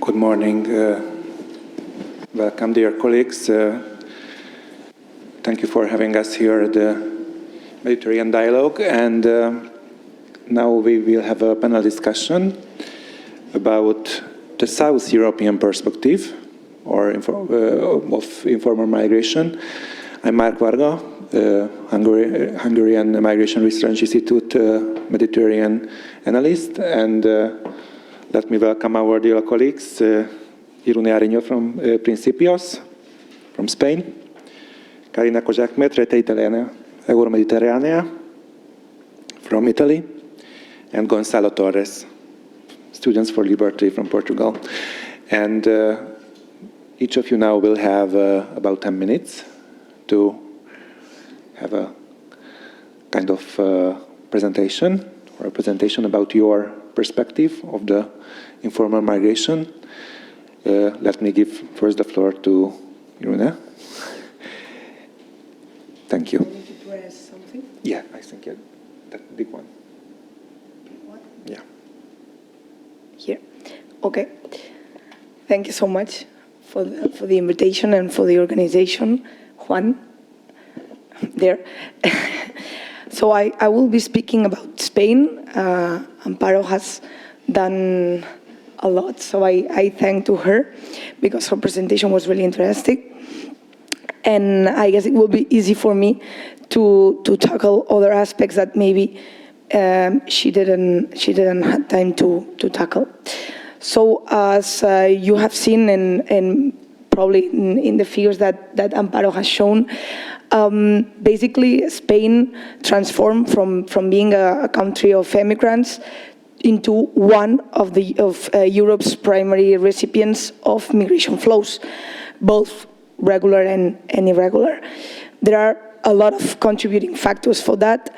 Good morning. Welcome, dear colleagues. Thank you for having us here at the Mediterranean Dialogue. And now we will have a panel discussion about the South European perspective of informal migration. I'm Mark Varga, Hungarian Migration Research Institute Mediterranean analyst, and let me welcome our dear colleagues, Irune Ariño from Principios, from Spain, Karina Kozsákmet, Rete Italiana, Euromediterranea, from Italy, and Gonzalo Torres, Students for Liberty from Portugal. And each of you now will have about 10 minutes to have a kind of presentation, or a presentation about your perspective of the informal migration. Let me give first the floor to Irune. Thank you. I need to press something? Yeah, I think that big one. What? Yeah. Here. Okay. Thank you so much for the invitation and for the organization, Juan. There. So I will be speaking about Spain. Amparo has done a lot, so I thank to her because her presentation was really interesting. And I guess it will be easy for me to tackle other aspects that maybe she didn't have time to tackle. So as you have seen and probably in the figures that Amparo has shown, basically Spain transformed from being a country of immigrants into one of Europe's primary recipients of migration flows, both regular and irregular. There are a lot of contributing factors for that.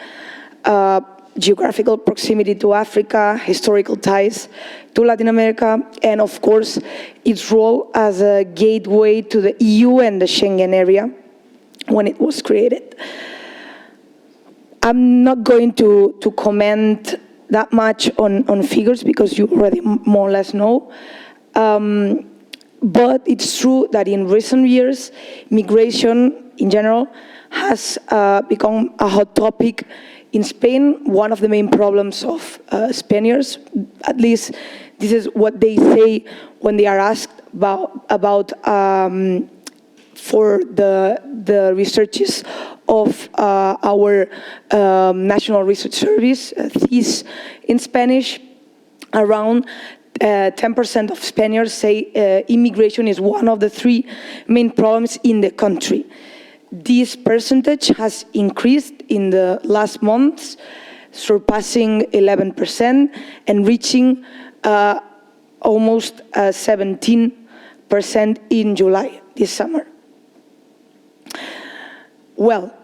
Geographical proximity to Africa, historical ties to Latin America, and of course, its role as a gateway to the EU and the Schengen area when it was created. I'm not going to comment that much on figures because you already more or less know. But it's true that in recent years, migration in general has become a hot topic in Spain. One of the main problems of Spaniards, at least this is what they say when they are asked about for the researches of our National Research Service, THIS in Spanish. Around 10% of Spaniards say immigration is one of the three main problems in the country. This percentage has increased in the last months, surpassing 11% and reaching almost 17% in July this summer. Well,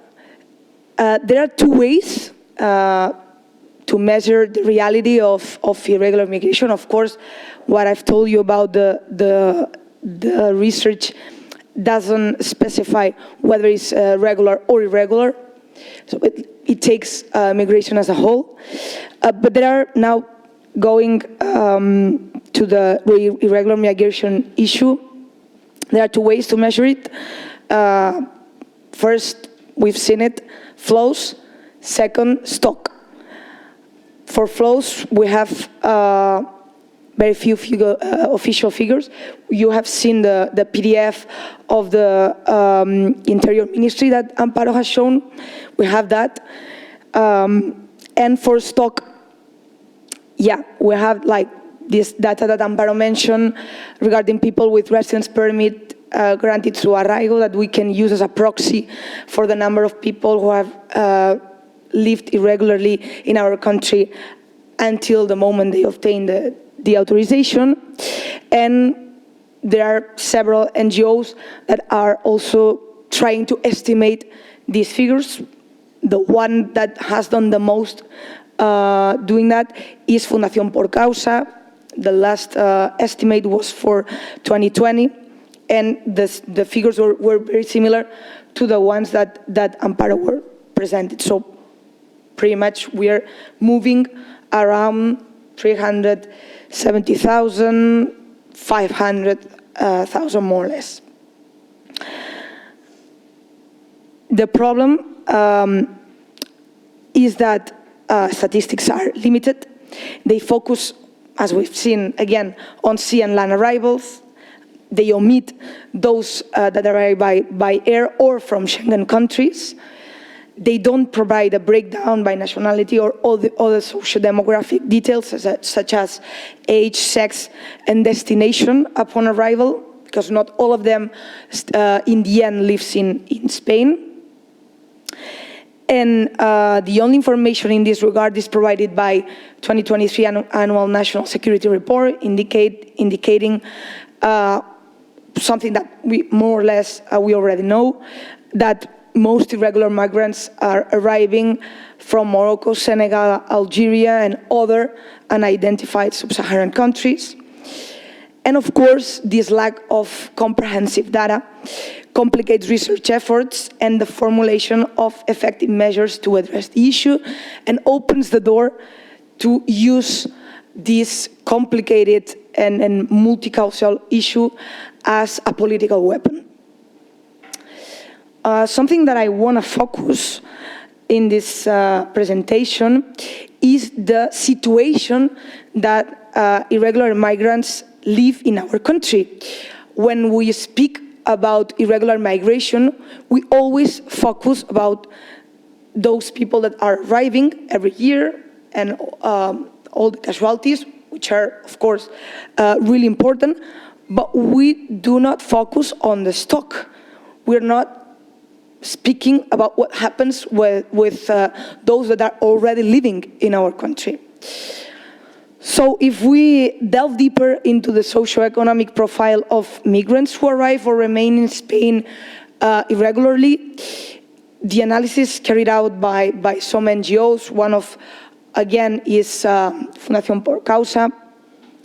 there are two ways to measure the reality of irregular migration. Of course, what I've told you about the research doesn't specify whether it's regular or irregular. So it takes migration as a whole. But there are now going to the irregular migration issue. There are two ways to measure it. First, we've seen it, flows. Second, stock. For flows, we have very few official figures. You have seen the PDF of the Interior Ministry that Amparo has shown. We have that. And for stock, yeah, we have like this data that Amparo mentioned regarding people with residence permit granted through Arraigo that we can use as a proxy for the number of people who have lived irregularly in our country until the moment they obtain the authorization. And there are several NGOs that are also trying to estimate these figures. The one that has done the most doing that is Fundación Por Causa. The last estimate was for 2020. And the figures were very similar to the ones that Amparo were presented. So pretty much we are moving around 370,000 500,000 more or less. The problem is that statistics are limited. They focus, as we've seen again, on sea and land arrivals. They omit those that arrive by air or from Schengen countries. They don't provide a breakdown by nationality or all the other socio-demographic details such as age, sex, and destination upon arrival, because not all of them in the end lives in Spain. And the only information in this regard is provided by 2023 Annual National Security Report, indicating something that we more or less we already know, that most irregular migrants are arriving from Morocco, Senegal, Algeria, and other unidentified sub-Saharan countries. And of course, this lack of comprehensive data complicates research efforts and the formulation of effective measures to address the issue, and opens the door to use this complicated and multi-causal issue as a political weapon. Something that I want to focus in this presentation is the situation that irregular migrants live in our country. When we speak about irregular migration, we always focus about those people that are arriving every year and all the casualties, which are, of course, really important, but we do not focus on the stock. We're not speaking about what happens with those that are already living in our country. So if we delve deeper into the socio-economic profile of migrants who arrive or remain in Spain irregularly, the analysis carried out by some NGOs, one of, again, is Fundación Por Causa.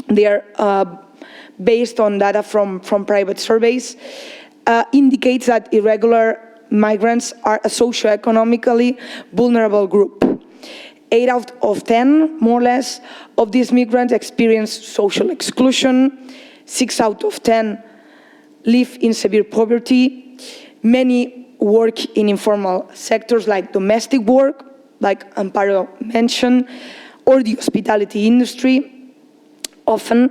They are based on data from private surveys, indicates that irregular migrants are a socio-economically vulnerable group. 8 out of 10, more or less, of these migrants experience social exclusion. 6 out of 10 live in severe poverty. Many work in informal sectors like domestic work, like Amparo mentioned, or the hospitality industry, often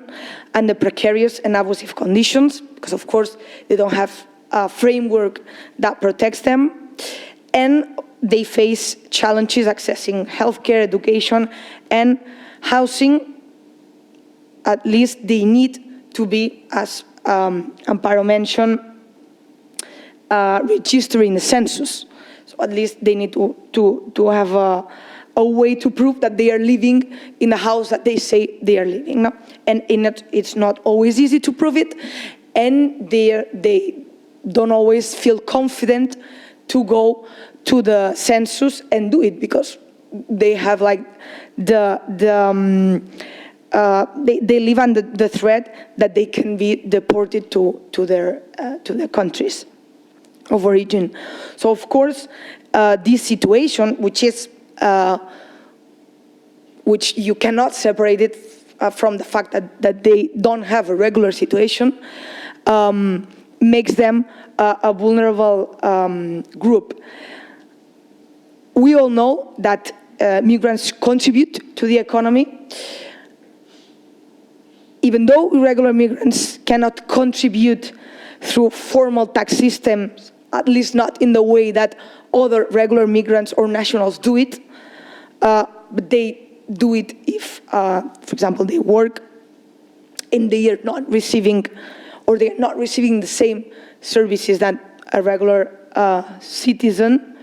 under precarious and abusive conditions, because of course they don't have a framework that protects them, and they face challenges accessing healthcare, education, and housing. At least they need to be, as Amparo mentioned, registered in the census. So at least they need to have a way to prove that they are living in the house that they say they are living. No? And it's not always easy to prove it, and they don't always feel confident to go to the census and do it, because they have like they live under the threat that they can be deported to their countries of origin. So of course, this situation, which you cannot separate it from the fact that they don't have a regular situation, makes them a vulnerable group. We all know that migrants contribute to the economy. Even though irregular migrants cannot contribute through formal tax systems, at least not in the way that other regular migrants or nationals do it, but they do it if, for example, they work and they are not receiving, or they are not receiving the same services that a regular citizen.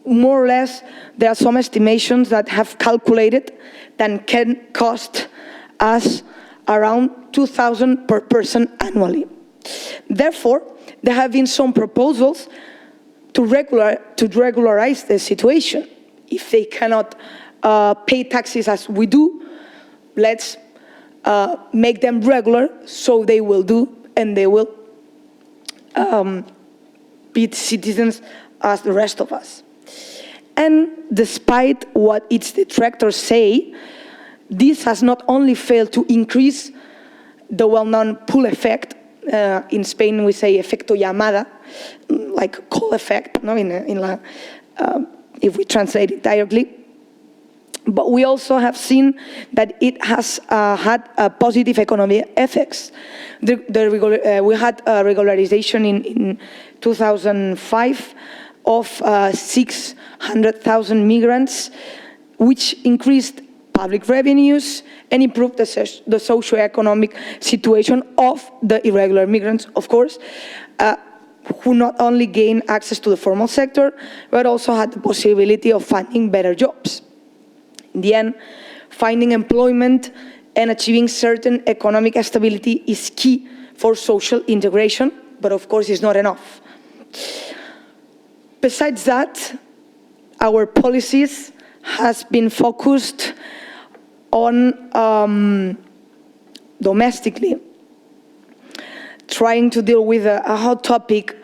More or less, there are some estimations that have calculated that can cost us around 2,000 per person annually. Therefore, there have been some proposals to regularize the situation. If they cannot pay taxes as we do, let's make them regular, so they will do, and they will be citizens as the rest of us. And despite what its detractors say, this has not only failed to increase the well-known pull effect. In Spain, we say efecto llamada, like call effect, no? If we translate it directly. But we also have seen that it has had positive economic effects. We had a regularization in 2005 of 600,000 migrants, which increased public revenues and improved the socio-economic situation of the irregular migrants, of course, who not only gained access to the formal sector, but also had the possibility of finding better jobs. In the end, finding employment and achieving certain economic stability is key for social integration, but of course it's not enough. Besides that, our policies has been focused on domestically, trying to deal with a hot topic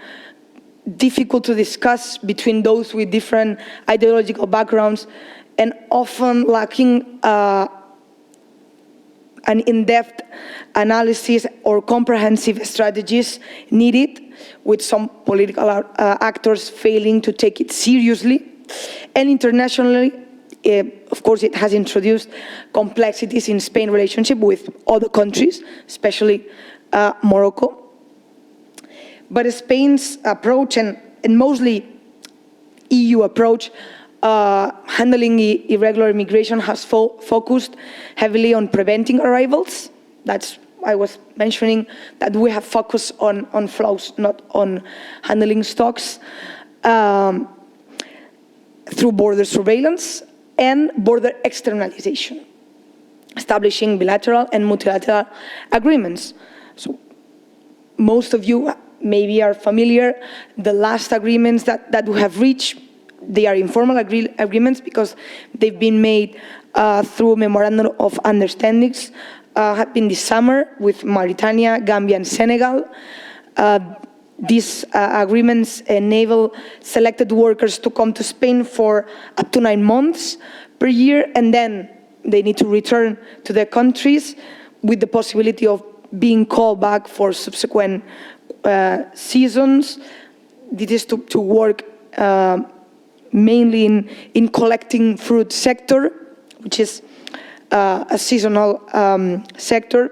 difficult to discuss between those with different ideological backgrounds and often lacking an in-depth analysis or comprehensive strategies needed, with some political actors failing to take it seriously. And internationally, of course, it has introduced complexities in Spain's relationship with other countries, especially Morocco. But Spain's approach, and mostly EU approach, handling irregular immigration has focused heavily on preventing arrivals. That's, I was mentioning that we have focused on flows, not on handling stocks, through border surveillance and border externalization, establishing bilateral and multilateral agreements. So most of you maybe are familiar, the last agreements that we have reached, they are informal agreements because they've been made through memorandum of understandings, have been this summer with Mauritania, Gambia, and Senegal. These agreements enable selected workers to come to Spain for up to 9 months per year, and then they need to return to their countries with the possibility of being called back for subsequent seasons. This is to work mainly in collecting fruit sector, which is a seasonal sector,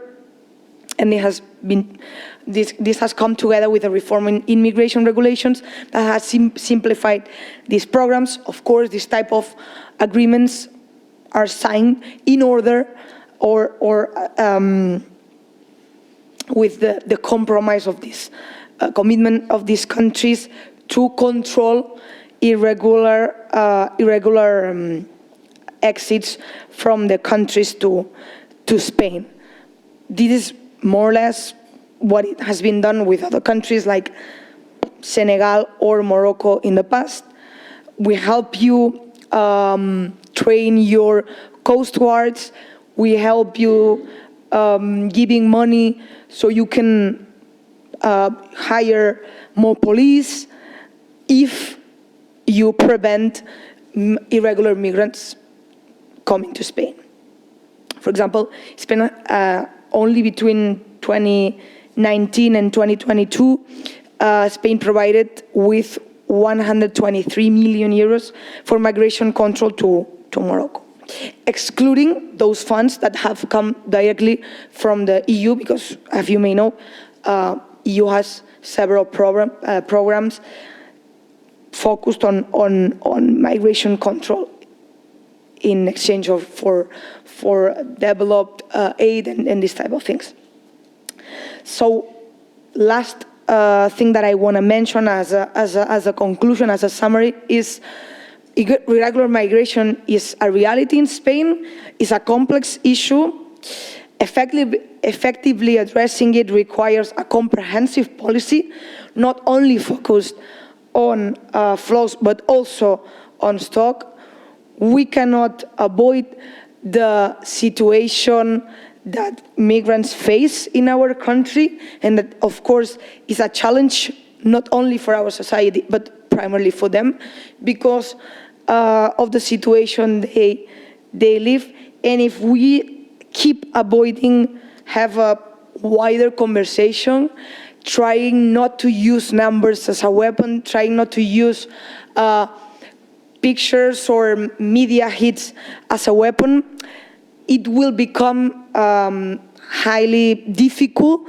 and it has been this has come together with a reform in immigration regulations that has simplified these programs. Of course, this type of agreements are signed in order or with the compromise of this commitment of these countries to control irregular exits from the countries to Spain. This is more or less what it has been done with other countries like Senegal or Morocco in the past. We help you train your coast guards. We help you giving money so you can hire more police if you prevent irregular migrants coming to Spain. For example, Spain only between 2019 and 2022, Spain provided with 123 million euros for migration control to Morocco, excluding those funds that have come directly from the EU, because, as you may know, EU has several programs focused on migration control in exchange for developed aid and this type of things. So, last thing that I want to mention as a conclusion, as a summary, is irregular migration is a reality in Spain. It's a complex issue. Effectively addressing it requires a comprehensive policy, not only focused on flows, but also on stock. We cannot avoid the situation that migrants face in our country, and that, of course, is a challenge not only for our society, but primarily for them, because of the situation they live. And if we keep avoiding have a wider conversation, trying not to use numbers as a weapon, trying not to use pictures or media hits as a weapon, it will become highly difficult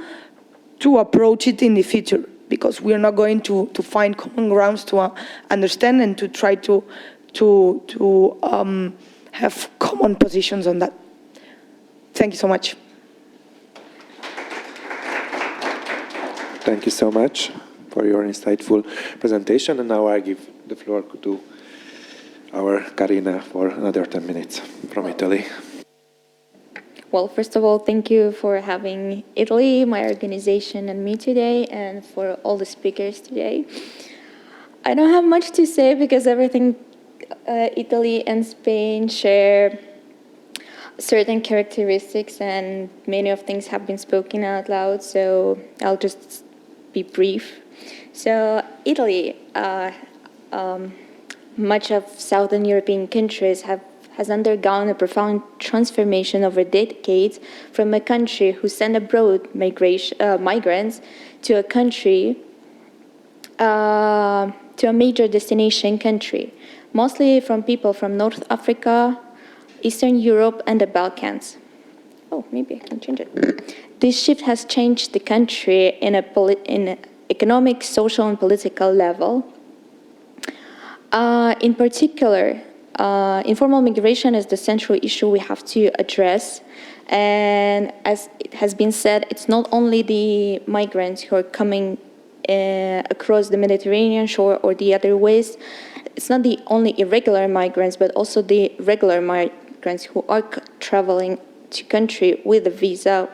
to approach it in the future, because we are not going to find common grounds to understand and to try to have common positions on that. Thank you so much. Thank you so much for your insightful presentation. And now I give the floor to our Karina for another 10 minutes from Italy. Well, first of all, thank you for having Italy, my organization, and me today, and for all the speakers today. I don't have much to say because everything Italy and Spain share certain characteristics, and many of things have been spoken out loud, so I'll just be brief. So Italy, much of Southern European countries has undergone a profound transformation over decades from a country who sent abroad migrants to a country, to a major destination country, mostly from people from North Africa, Eastern Europe, and the Balkans. Oh, maybe I can change it. This shift has changed the country in an economic, social, and political level. In particular, informal migration is the central issue we have to address. And as it has been said, it's not only the migrants who are coming across the Mediterranean shore or the other ways. It's not the only irregular migrants, but also the regular migrants who are traveling to country with a visa,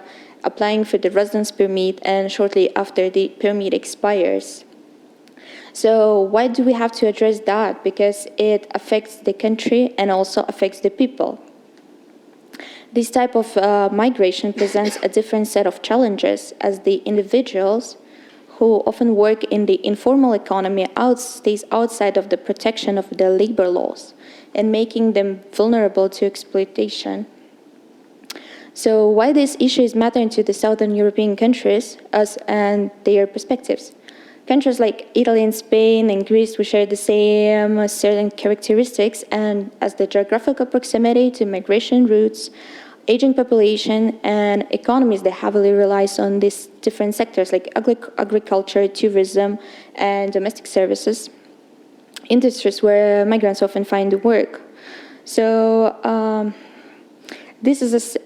applying for the residence permit, and shortly after the permit expires. So why do we have to address that? Because it affects the country and also affects the people. This type of migration presents a different set of challenges, as the individuals who often work in the informal economy stays outside of the protection of the labor laws and making them vulnerable to exploitation. So why these issues matter to the Southern European countries and their perspectives? Countries like Italy and Spain and Greece, we share the same certain characteristics, and as the geographical proximity to migration routes, aging population, and economies that heavily relies on these different sectors like agriculture, tourism, and domestic services, industries where migrants often find work. So this is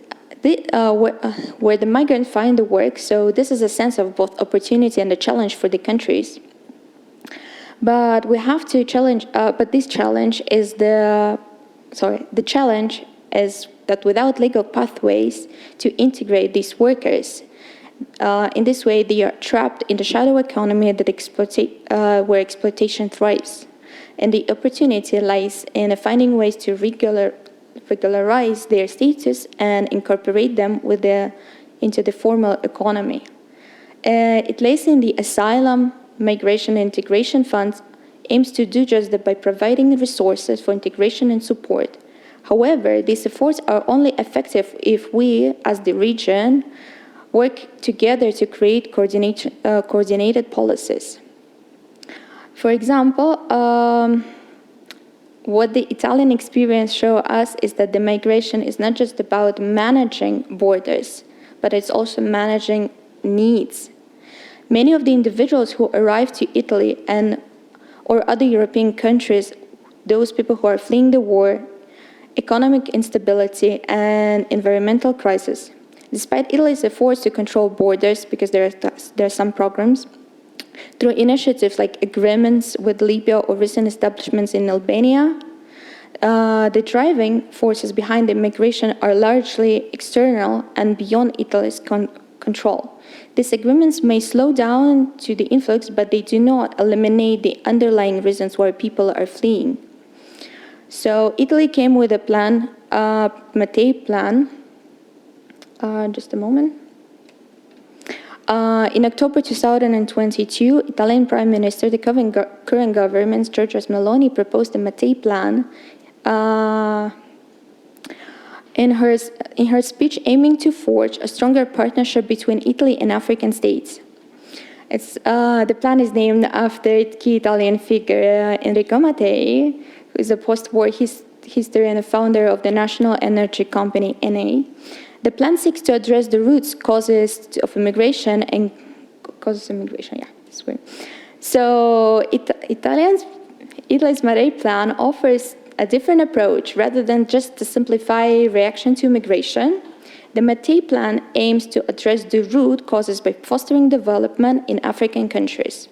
where the migrants find the work. So this is a sense of both opportunity and a challenge for the countries. But we have to challenge. But this challenge is the challenge is that without legal pathways to integrate these workers, in this way they are trapped in the shadow economy that where exploitation thrives. And the opportunity lies in finding ways to regularize their status and incorporate them into the formal economy. It lays in the Asylum, Migration, and Integration Funds aims to do just that by providing resources for integration and support. However, these efforts are only effective if we, as the region, work together to create coordinated policies. For example, what the Italian experience shows us is that the migration is not just about managing borders, but it's also managing needs. Many of the individuals who arrive to Italy or other European countries, those people who are fleeing the war, economic instability, and environmental crisis. Despite Italy's efforts to control borders, because there are some programs, through initiatives like agreements with Libya or recent establishments in Albania, the driving forces behind the migration are largely external and beyond Italy's control. These agreements may slow down to the influx, but they do not eliminate the underlying reasons why people are fleeing. So Italy came with a plan, Mattei plan. Just a moment. In October 2022, Italian Prime Minister, the current government, Giorgia Meloni, proposed the Mattei plan in her speech aiming to forge a stronger partnership between Italy and African states. The plan is named after key Italian figure Enrico Mattei, who is a post-war historian and founder of the national energy company Eni. The plan seeks to address the root causes of immigration and this way. So Italy's Mattei plan offers a different approach rather than just to simplify reaction to immigration. The Mattei plan aims to address the root causes by fostering development in African countries.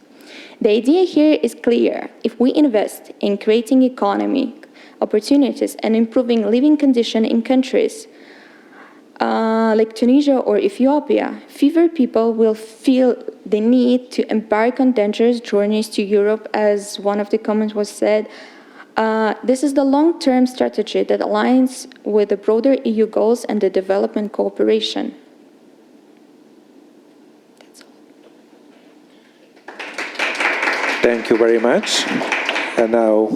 The idea here is clear. If we invest in creating economic opportunities and improving living conditions in countries like Tunisia or Ethiopia, fewer people will feel the need to embark on dangerous journeys to Europe, as one of the comments was said. This is the long-term strategy that aligns with the broader EU goals and the development cooperation. That's all. Thank you very much. And now,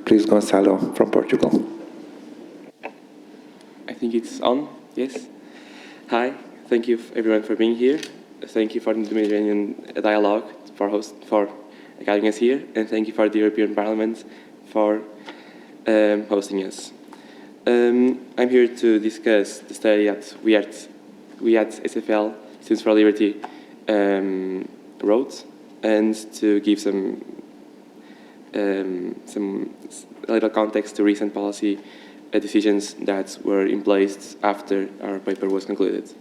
please, Gonçalo from Portugal. I think it's on, yes. Hi, thank you everyone for being here. Thank you for the Mediterranean dialogue for having us here, and thank you for the European Parliament for hosting us. I'm here to discuss the study that we at SFL, Students for Liberty, wrote, and to give some little context to recent policy decisions that were in place after our paper was concluded.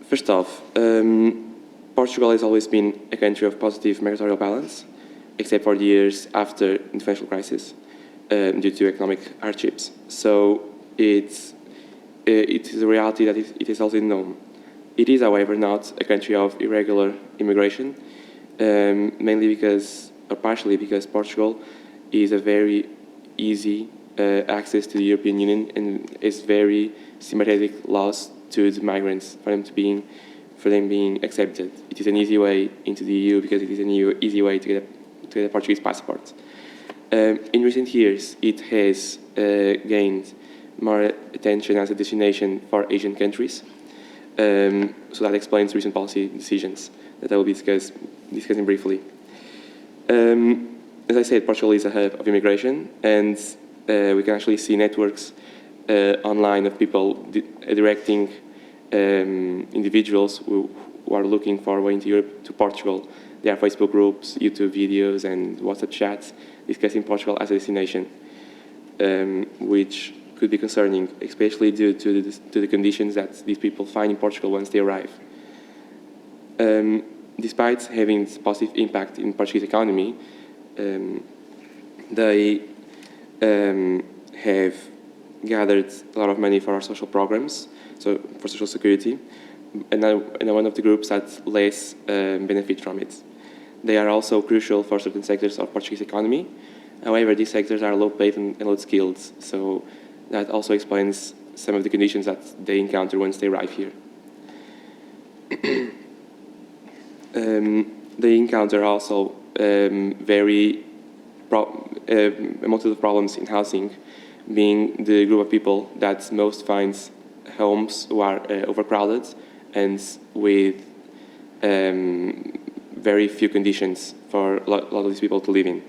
First off, Portugal has always been a country of positive migratorial balance, except for the years after the financial crisis due to economic hardships. So it is a reality that it is also known. It is, however, not a country of irregular immigration, mainly because, or partially because, Portugal is a very easy access to the European Union and is very sympathetic laws to the migrants for them being accepted. It is an easy way into the EU because it is an easy way to get a Portuguese passport. In recent years, it has gained more attention as a destination for Asian countries. So that explains recent policy decisions that I will be discussing briefly. As I said, Portugal is a hub of immigration, and we can actually see networks online of people directing individuals who are looking for a way into Europe to Portugal. There are Facebook groups, YouTube videos, and WhatsApp chats discussing Portugal as a destination, which could be concerning, especially due to the conditions that these people find in Portugal once they arrive. Despite having this positive impact in Portuguese economy, they have gathered a lot of money for our social programs, so for social security, and I'm one of the groups that less benefit from it. They are also crucial for certain sectors of Portuguese economy. However, these sectors are low paid and low skilled, so that also explains some of the conditions that they encounter once they arrive here. They encounter also multiple problems in housing, being the group of people that most finds homes who are overcrowded and with very few conditions for a lot of these people to live in.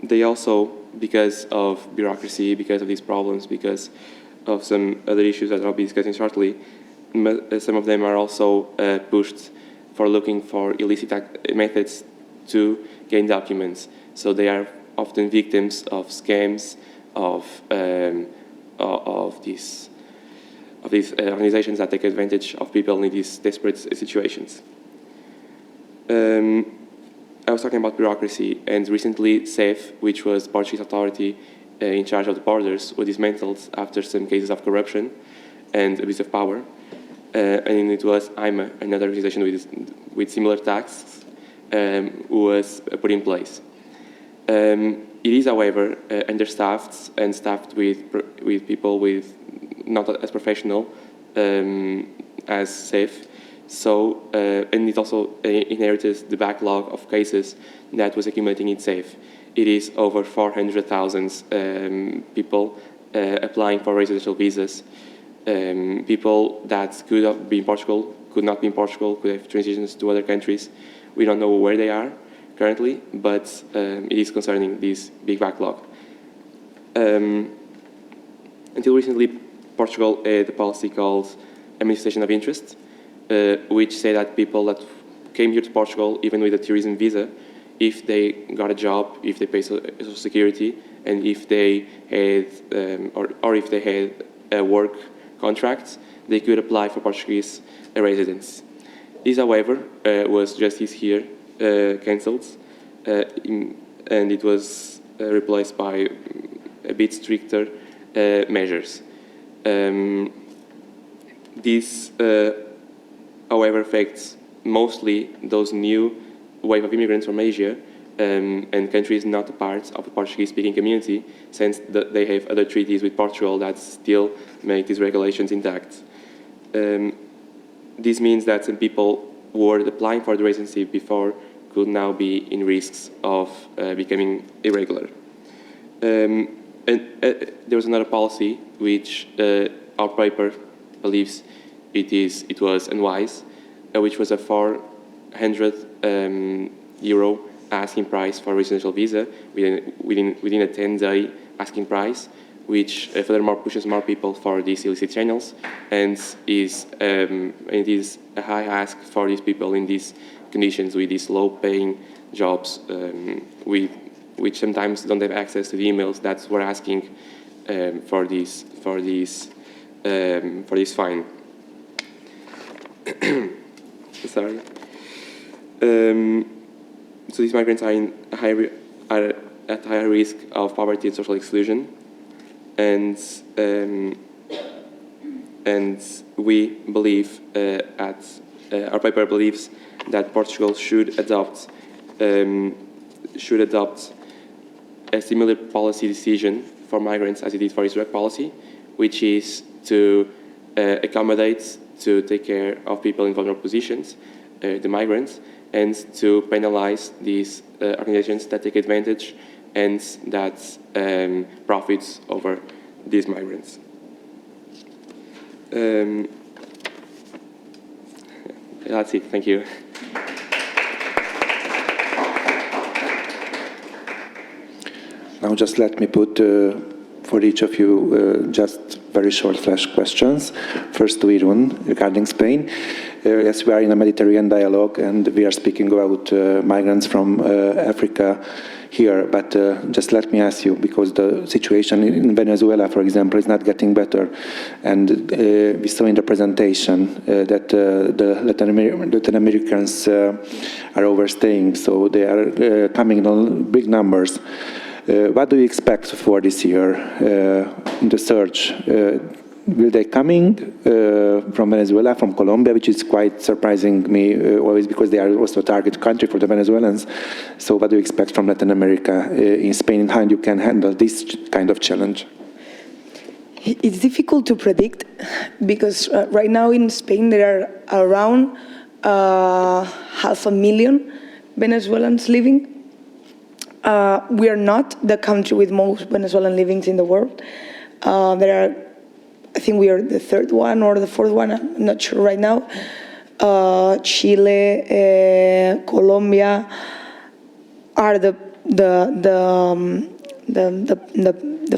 They also, because of bureaucracy, because of these problems, because of some other issues that I'll be discussing shortly, some of them are also pushed for looking for illicit methods to gain documents. So they are often victims of scams, of these organizations that take advantage of people in these desperate situations. I was talking about bureaucracy, and recently CEF, which was the Portuguese authority in charge of the borders, was dismantled after some cases of corruption and abuse of power. And it was IMA, another organization with similar tasks, who was put in place. It is, however, understaffed and staffed with people with not as professional as CEF. So, and it also inherited the backlog of cases that was accumulating in CEF. it is over 400,000 people applying for residential visas. People that could have been in Portugal, could not be in Portugal, could have transitions to other countries. We don't know where they are currently, but it is concerning this big backlog. Until recently, Portugal had a policy called administration of interest, which said that people that came here to Portugal, even with a tourism visa, if they got a job, if they pay social security, and if they had, or if they had a work contract, they could apply for Portuguese residence. This, however, was just this year cancelled, and it was replaced by a bit stricter measures. This, however, affects mostly those new wave of immigrants from Asia and countries not a part of the Portuguese-speaking community, since they have other treaties with Portugal that still make these regulations intact. This means that some people who were applying for the residency before could now be in risks of becoming irregular. And there was another policy which our paper believes it was unwise, which was a 400 euro asking price for a residential visa within a 10-day asking price, which furthermore pushes more people for these illicit channels, and it is a high ask for these people in these conditions with these low-paying jobs, which sometimes don't have access to the emails that we're asking for this fine. Sorry. So these migrants are at higher risk of poverty and social exclusion, and we believe our paper believes that Portugal should adopt a similar policy decision for migrants as it did for its direct policy, which is to accommodate, to take care of people in vulnerable positions, the migrants, and to penalize these organizations that take advantage and that profits over these migrants. That's it. Thank you. Now just let me put for each of you just very short flash questions. First to Irun regarding Spain. Yes, we are in a Mediterranean dialogue and we are speaking about migrants from Africa here, but just let me ask you, because the situation in Venezuela, for example, is not getting better, and we saw in the presentation that the Latin Americans are overstaying, so they are coming in big numbers. What do you expect for this year in the surge? Will they coming from Venezuela, from Colombia, which is quite surprising me always because they are also a target country for the Venezuelans. So what do you expect from Latin America in Spain, and how you can handle this kind of challenge? It's difficult to predict because right now in Spain there are around 500,000 Venezuelans living. We are not the country with most Venezuelan livings in the world. There are, I think we are the third one or the fourth one, I'm not sure right now. Chile, Colombia are the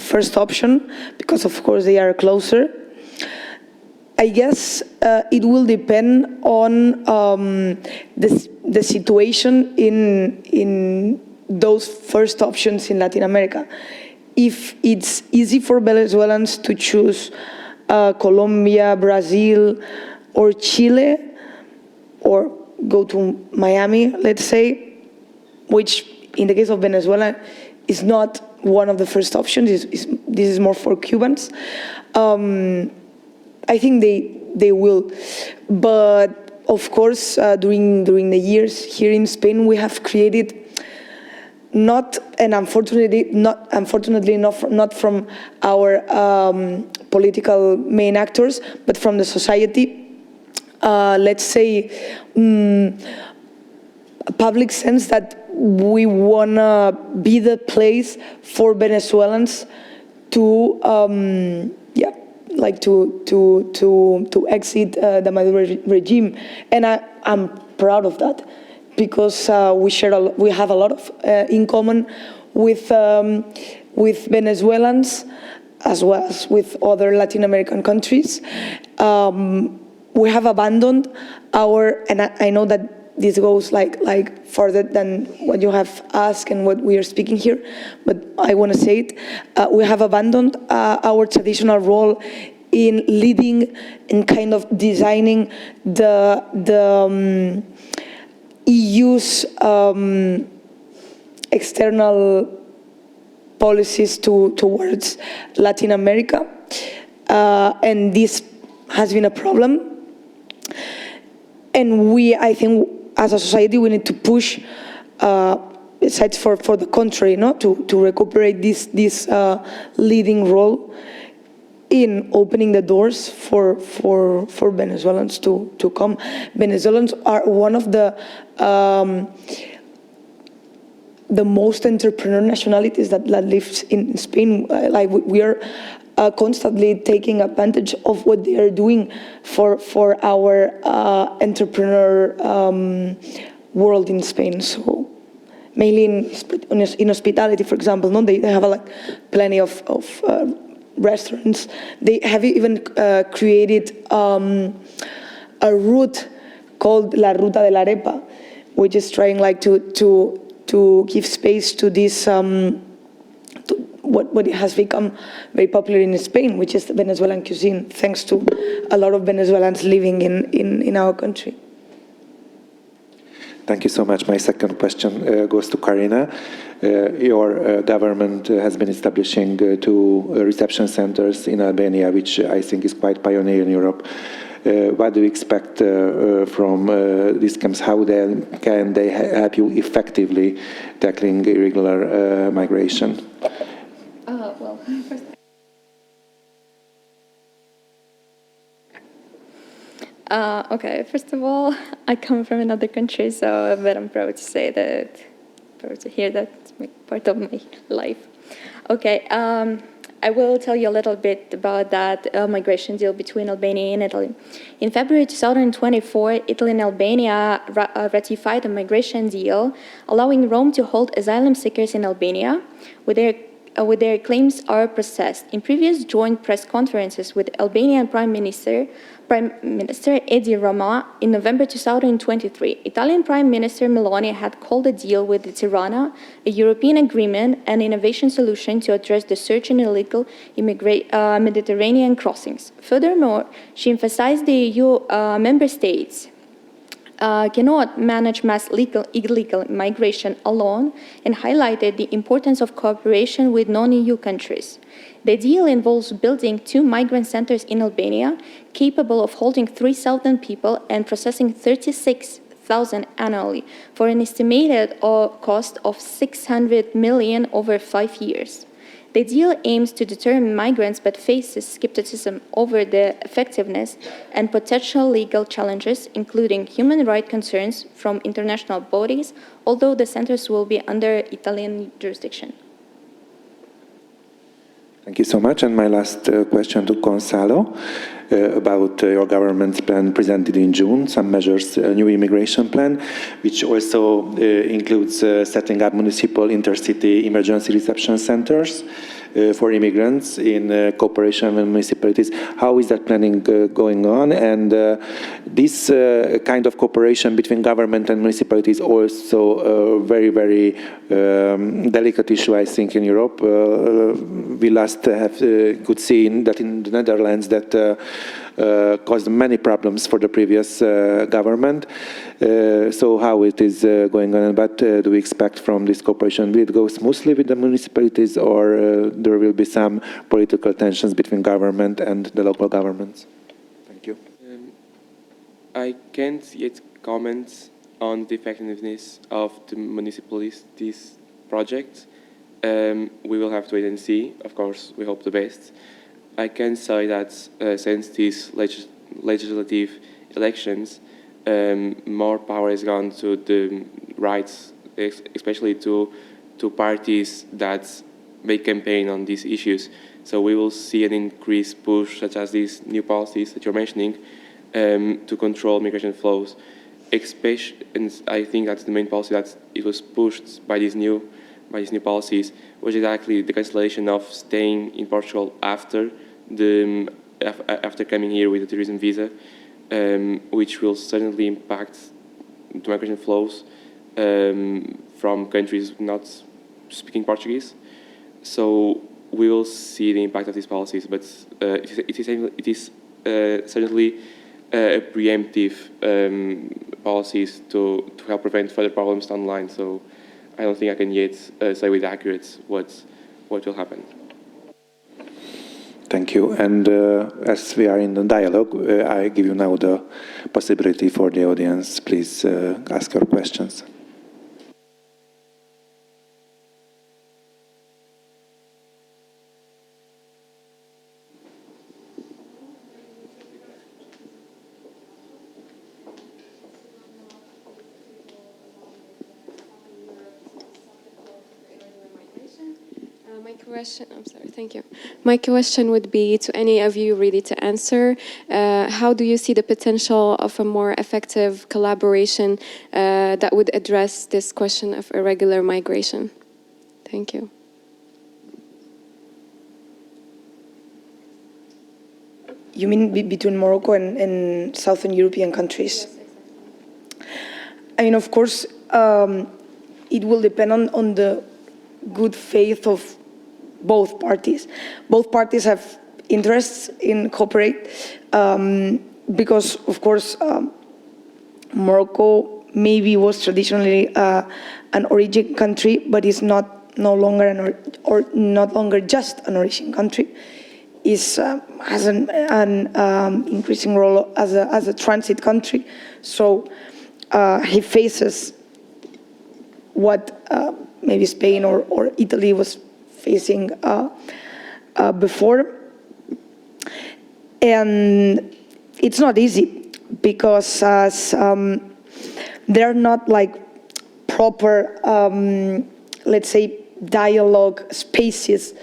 first option because of course they are closer. I guess it will depend on the situation in those first options in Latin America. If it's easy for Venezuelans to choose Colombia, Brazil, or Chile, or go to Miami, let's say, which in the case of Venezuela is not one of the first options, this is more for Cubans. I think they will, but of course during the years here in Spain we have created unfortunately not from our political main actors, but from the society. Let's say public sense that we want to be the place for Venezuelans to, to exit the Maduro regime. And I'm proud of that, because we have a lot of in common with Venezuelans, as well as with other Latin American countries. We have abandoned and I know that this goes like further than what you have asked and what we are speaking here, but I want to say it. We have abandoned our traditional role in leading and kind of designing the EU's external policies towards Latin America, and this has been a problem. And I think, as a society, we need to push, besides for the country, to recuperate this leading role in opening the doors for Venezuelans to come. Venezuelans are one of the most entrepreneurial nationalities that lives in Spain. Like we are constantly taking advantage of what they are doing for our entrepreneur world in Spain. So mainly in hospitality, for example, they have plenty of restaurants. They have even created a route called La Ruta de la Arepa, which is trying to give space to this what has become very popular in Spain, which is the Venezuelan cuisine, thanks to a lot of Venezuelans living in our country. Thank you so much. My second question goes to Karina. Your government has been establishing 2 reception centers in Albania, which I think is quite pioneer in Europe. What do you expect from these camps? How can they help you effectively tackling irregular migration? Well, first. Okay, first of all, I come from another country, but I'm proud to hear that it's part of my life. Okay, I will tell you a little bit about that migration deal between Albania and Italy. In February 2024, Italy and Albania ratified a migration deal allowing Rome to hold asylum seekers in Albania with their claims are processed. In previous joint press conferences with Albanian Prime Minister Edi Rama in November 2023, Italian Prime Minister Meloni had called a deal with Tirana a European agreement and innovation solution to address the surge in illegal Mediterranean crossings. Furthermore, she emphasized the EU member states cannot manage mass illegal migration alone and highlighted the importance of cooperation with non-EU countries. The deal involves building 2 migrant centers in Albania, capable of holding 3,000 people and processing 36,000 annually, for an estimated cost of 600 million over 5 years. The deal aims to deter migrants but faces skepticism over the effectiveness and potential legal challenges, including human rights concerns from international bodies, although the centers will be under Italian jurisdiction. Thank you so much. And my last question to Gonzalo about your government's plan presented in June, some measures, a new immigration plan, which also includes setting up municipal intercity emergency reception centers for immigrants in cooperation with municipalities. How is that planning going on? And this kind of cooperation between government and municipalities is also a very, very delicate issue, I think, in Europe. We last could see that in the Netherlands that caused many problems for the previous government. So how it is going on, and what do we expect from this cooperation? Will it go smoothly with the municipalities, or there will be some political tensions between government and the local governments? Thank you. I can't yet comment on the effectiveness of the municipalities' project. We will have to wait and see. Of course, we hope the best. I can say that since these legislative elections, more power has gone to the rights, especially to parties that make campaign on these issues. So we will see an increased push, such as these new policies that you're mentioning, to control migration flows. And I think that's the main policy that it was pushed by these new policies, was exactly the cancellation of staying in Portugal after coming here with a tourism visa, which will certainly impact the migration flows from countries not speaking Portuguese. So we will see the impact of these policies, but it is certainly a preemptive policies to help prevent further problems down the line. So I don't think I can yet say with accuracy what will happen. Thank you. And as we are in the dialogue, I give you now the possibility for the audience. Please ask your questions. My question would be to any of you really to answer. How do you see the potential of a more effective collaboration that would address this question of irregular migration? Thank you. You mean between Morocco and Southern European countries? Yes, exactly. I mean, of course, it will depend on the good faith of both parties. Both parties have interests in cooperate because, of course, Morocco maybe was traditionally an origin country, but is no longer not longer just an origin country. Has an increasing role as a transit country. So he faces what maybe Spain or Italy was facing before. And it's not easy because they're not like proper, let's say, dialogue spaces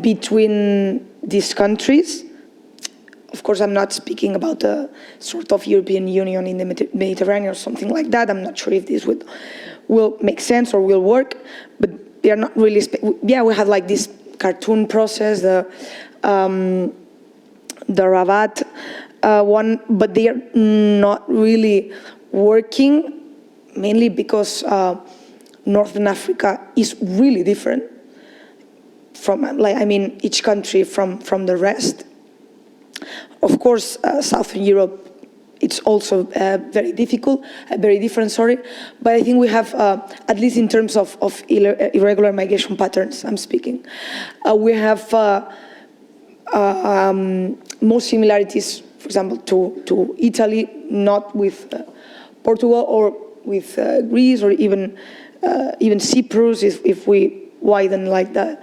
between these countries. Of course, I'm not speaking about a sort of European Union in the Mediterranean or something like that. I'm not sure if this will make sense or will work, but they are not really. We had like this cartoon process, the Rabat one, but they are not really working, mainly because Northern Africa is really different from, each country from the rest. Of course, Southern Europe, it's also very difficult, very different, but I think we have, at least in terms of irregular migration patterns, I'm speaking, we have more similarities, for example, to Italy, not with Portugal or with Greece or even Cyprus, if we widen like that.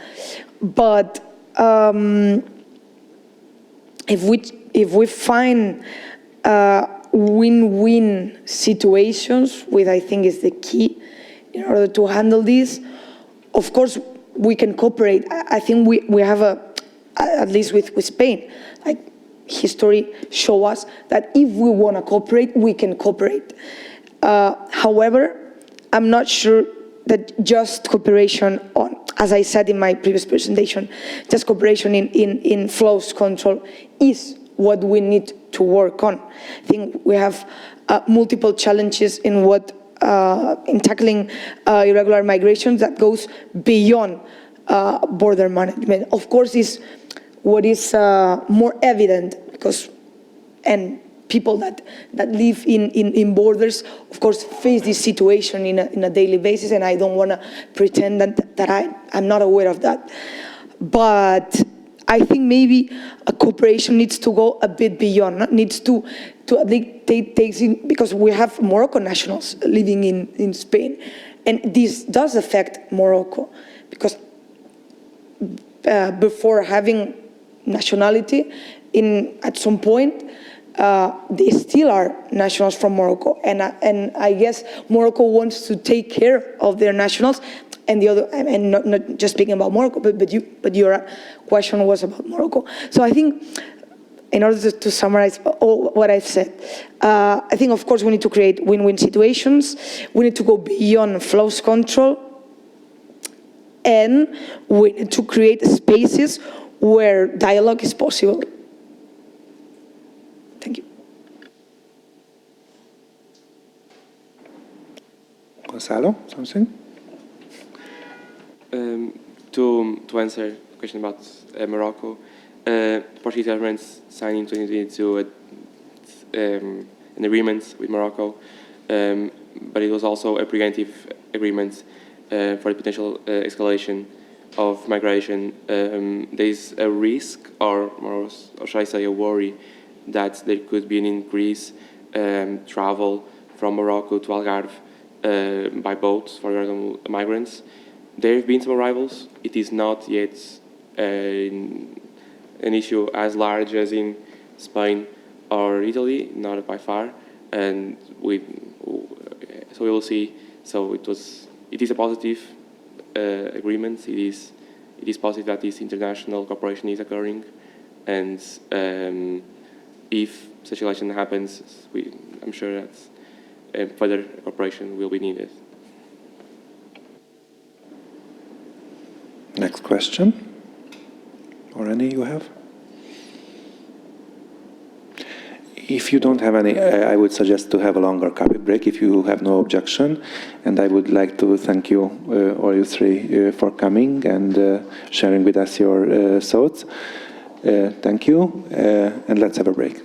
But if we find win-win situations, which I think is the key in order to handle this, of course we can cooperate. I think we have at least with Spain, like history show us that if we want to cooperate, we can cooperate. However, I'm not sure that just cooperation on, as I said in my previous presentation, just cooperation in flows control is what we need to work on. I think we have multiple challenges in tackling irregular migration that goes beyond border management. Of course, is what is more evident and people that live in borders, of course, face this situation in a daily basis, and I don't want to pretend that I'm not aware of that. But I think maybe a cooperation needs to go a bit beyond, needs to at least take in, because we have Moroccan nationals living in Spain, and this does affect Morocco, because before having nationality, at some point, they still are nationals from Morocco. And I guess Morocco wants to take care of their nationals. And the other, and not just speaking about Morocco, but your question was about Morocco. So I think, in order to summarize all what I've said, I think, of course, we need to create win-win situations. We need to go beyond flows control. And we need to create spaces where dialogue is possible. Thank you. Gonzalo, something? To answer the question about Morocco, the Portuguese government signed in 2022 an agreement with Morocco, but it was also a preemptive agreement for the potential escalation of migration. There is a risk, or should I say a worry, that there could be an increase travel from Morocco to Algarve by boat for migrants. There have been some arrivals. It is not yet an issue as large as in Spain or Italy, not by far, and so we will see. So it is a positive agreement. It is positive that this international cooperation is occurring, and if such a situation happens, I'm sure that further cooperation will be needed. Next question, or any you have? If you don't have any, I would suggest to have a longer coffee break if you have no objection. And I would like to thank you, all you three, for coming and sharing with us your thoughts. Thank you, and let's have a break.